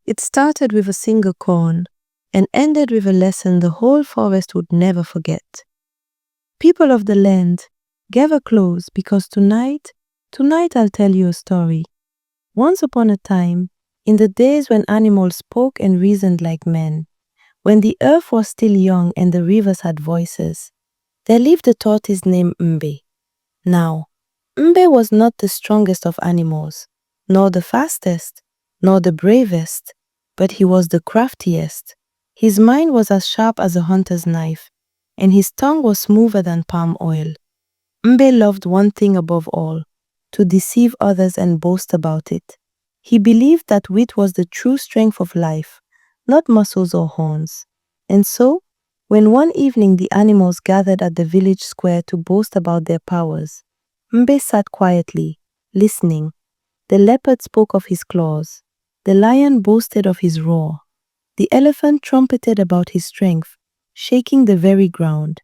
It started with a single corn and ended with a lesson the whole forest would never forget. People of the land, gather close because tonight I'll tell you a story. Once upon a time, in the days when animals spoke and reasoned like men, when the earth was still young and the rivers had voices, there lived a tortoise named Mbe. Now, Mbe was not the strongest of animals, nor the fastest, nor the bravest, but he was the craftiest. His mind was as sharp as a hunter's knife, and his tongue was smoother than palm oil. Mbe loved one thing above all, to deceive others and boast about it. He believed that wit was the true strength of life, not muscles or horns. And so, when one evening the animals gathered at the village square to boast about their powers, Mbe sat quietly, listening. The leopard spoke of his claws. The lion boasted of his roar. The elephant trumpeted about his strength, shaking the very ground.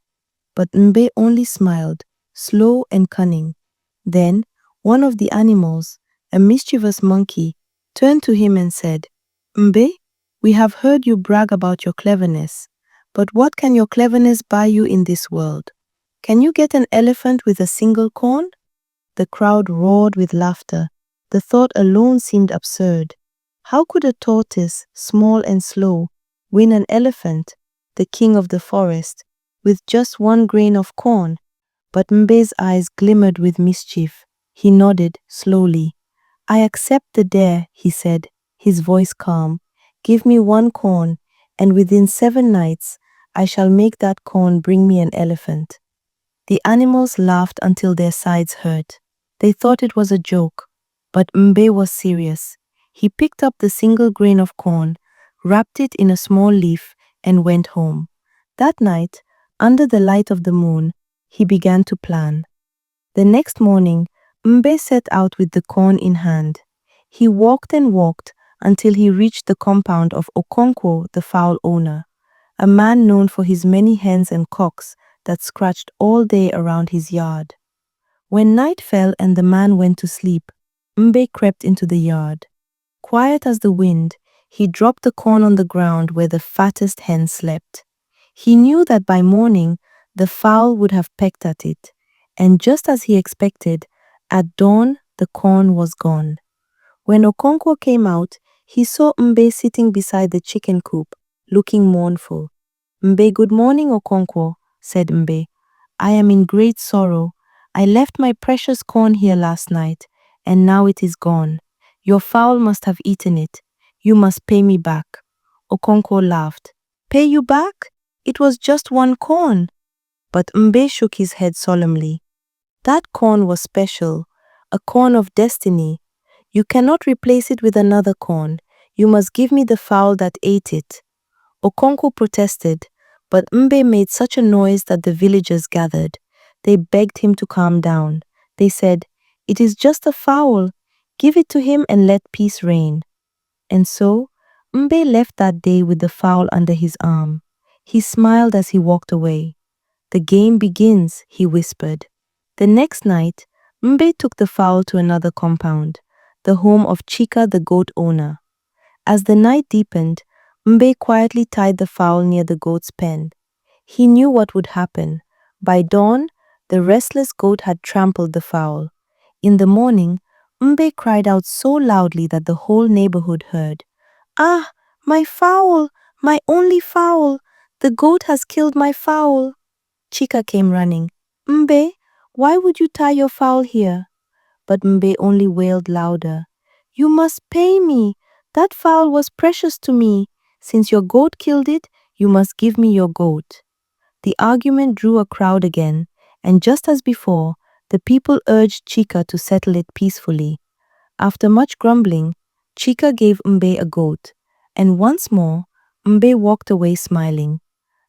But Mbe only smiled, slow and cunning. Then, one of the animals, a mischievous monkey, turned to him and said, "Mbe, we have heard you brag about your cleverness, but what can your cleverness buy you in this world? Can you get an elephant with a single corn?" The crowd roared with laughter. The thought alone seemed absurd. How could a tortoise, small and slow, win an elephant, the king of the forest, with just one grain of corn? But Mbe's eyes glimmered with mischief. He nodded slowly. "I accept the dare," he said, his voice calm. "Give me one corn, and within 7 nights I shall make that corn bring me an elephant." The animals laughed until their sides hurt. They thought it was a joke, but Mbe was serious. He picked up the single grain of corn, wrapped it in a small leaf, and went home. That night, under the light of the moon, he began to plan. The next morning, Mbe set out with the corn in hand. He walked and walked until he reached the compound of Okonkwo, the fowl owner, a man known for his many hens and cocks that scratched all day around his yard. When night fell and the man went to sleep, Mbe crept into the yard. Quiet as the wind, he dropped the corn on the ground where the fattest hen slept. He knew that by morning, the fowl would have pecked at it, and just as he expected, at dawn the corn was gone. When Okonkwo came out, he saw Mbe sitting beside the chicken coop, looking mournful. "Mbe, good morning, Okonkwo," said Mbe. "I am in great sorrow. I left my precious corn here last night, and now it is gone. Your fowl must have eaten it. You must pay me back." Okonkwo laughed. "Pay you back? It was just one corn." But Mbe shook his head solemnly. "That corn was special, a corn of destiny. You cannot replace it with another corn. You must give me the fowl that ate it." Okonkwo protested, but Mbe made such a noise that the villagers gathered. They begged him to calm down. They said, "It is just a fowl. Give it to him and let peace reign." And so, Mbe left that day with the fowl under his arm. He smiled as he walked away. "The game begins," he whispered. The next night, Mbe took the fowl to another compound, the home of Chika the goat owner. As the night deepened, Mbe quietly tied the fowl near the goat's pen. He knew what would happen. By dawn, the restless goat had trampled the fowl. In the morning, Mbe cried out so loudly that the whole neighborhood heard. "Ah, my fowl! My only fowl! The goat has killed my fowl!" Chika came running. "Mbe, why would you tie your fowl here?" But Mbe only wailed louder. "You must pay me! That fowl was precious to me. Since your goat killed it, you must give me your goat." The argument drew a crowd again, and just as before, the people urged Chika to settle it peacefully. After much grumbling, Chika gave Mbe a goat, and once more, Mbe walked away smiling.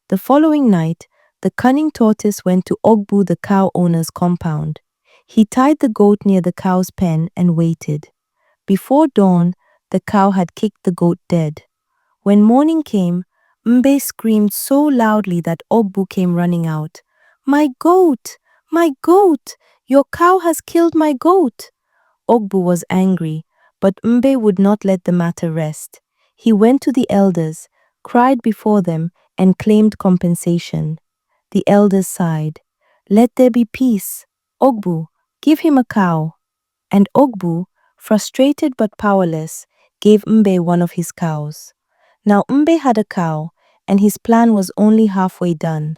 The following night, the cunning tortoise went to Ogbu the cow owner's compound. He tied the goat near the cow's pen and waited. Before dawn, the cow had kicked the goat dead. When morning came, Mbe screamed so loudly that Ogbu came running out. "My goat! My goat! Your cow has killed my goat!" Ogbu was angry, but Mbe would not let the matter rest. He went to the elders, cried before them, and claimed compensation. The elders sighed. "Let there be peace. Ogbu, give him a cow." And Ogbu, frustrated but powerless, gave Mbe one of his cows. Now Mbe had a cow, and his plan was only halfway done.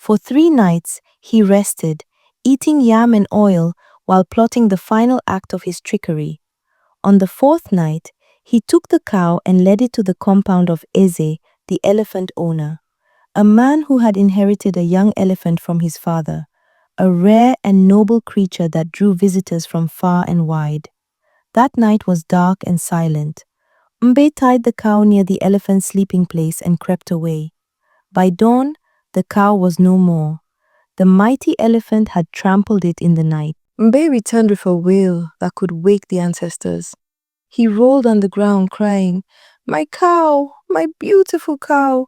For 3 nights he rested, eating yam and oil while plotting the final act of his trickery. On the 4th night, he took the cow and led it to the compound of Eze, the elephant owner, a man who had inherited a young elephant from his father, a rare and noble creature that drew visitors from far and wide. That night was dark and silent. Mbe tied the cow near the elephant's sleeping place and crept away. By dawn, the cow was no more. The mighty elephant had trampled it in the night. Mbe returned with a wail that could wake the ancestors. He rolled on the ground crying, "My cow, my beautiful cow!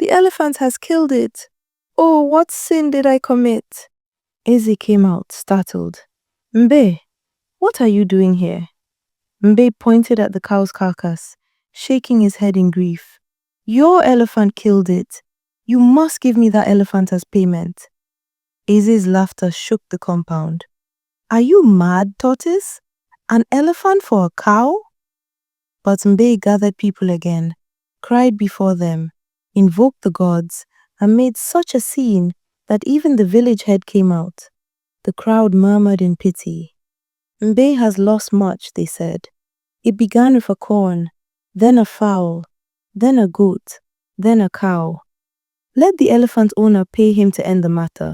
The elephant has killed it. Oh, what sin did I commit?" Eze came out, startled. "Mbe, what are you doing here?" Mbe pointed at the cow's carcass, shaking his head in grief. "Your elephant killed it. You must give me that elephant as payment." Eze's laughter shook the compound. "Are you mad, Tortoise? An elephant for a cow?" But Mbe gathered people again, cried before them, invoked the gods, and made such a scene that even the village head came out. The crowd murmured in pity. "Mbe has lost much," they said. "It began with a corn, then a fowl, then a goat, then a cow. Let the elephant owner pay him to end the matter."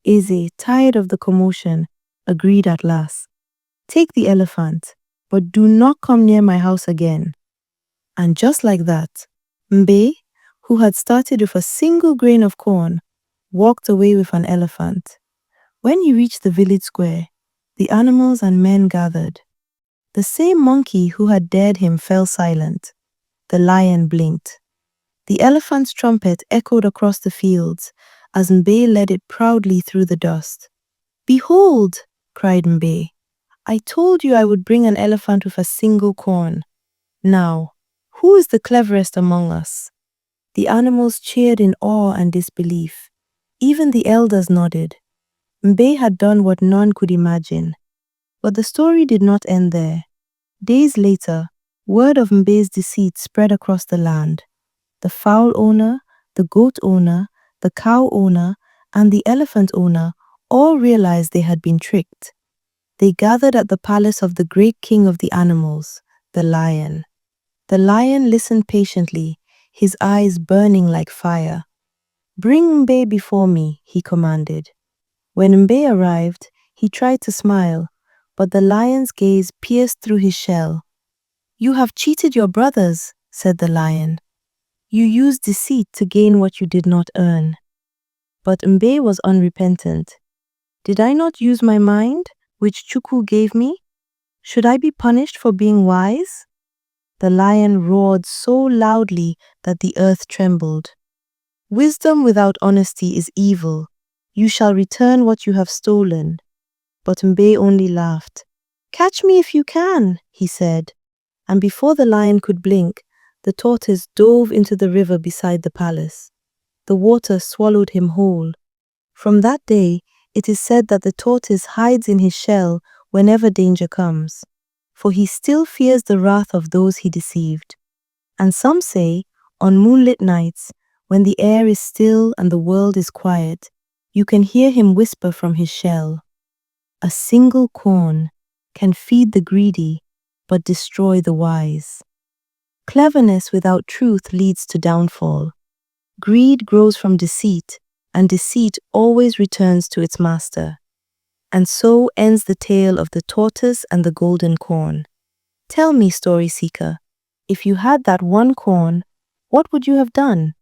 Eze, tired of the commotion, agreed at last. "Take the elephant, but do not come near my house again." And just like that, Mbe, who had started with a single grain of corn, walked away with an elephant. When he reached the village square, the animals and men gathered. The same monkey who had dared him fell silent. The lion blinked. The elephant's trumpet echoed across the fields as Mbe led it proudly through the dust. "Behold," cried Mbe, "I told you I would bring an elephant with a single corn. Now, who is the cleverest among us?" The animals cheered in awe and disbelief. Even the elders nodded. Mbe had done what none could imagine. But the story did not end there. Days later, word of Mbe's deceit spread across the land. The fowl owner, the goat owner, the cow owner, and the elephant owner all realized they had been tricked. They gathered at the palace of the great king of the animals, the lion. The lion listened patiently, his eyes burning like fire. "Bring Mbe before me," he commanded. When Mbe arrived, he tried to smile, but the lion's gaze pierced through his shell. "You have cheated your brothers," said the lion. "You used deceit to gain what you did not earn." But Mbe was unrepentant. "Did I not use my mind, which Chukwu gave me? Should I be punished for being wise?" The lion roared so loudly that the earth trembled. "Wisdom without honesty is evil. You shall return what you have stolen." But Mbe only laughed. "Catch me if you can," he said. And before the lion could blink, the tortoise dove into the river beside the palace. The water swallowed him whole. From that day, it is said that the tortoise hides in his shell whenever danger comes, for he still fears the wrath of those he deceived. And some say, on moonlit nights, when the air is still and the world is quiet, you can hear him whisper from his shell, "A single corn can feed the greedy, but destroy the wise." Cleverness without truth leads to downfall. Greed grows from deceit, and deceit always returns to its master. And so ends the tale of the tortoise and the golden corn. Tell me, story seeker, if you had that one corn, what would you have done?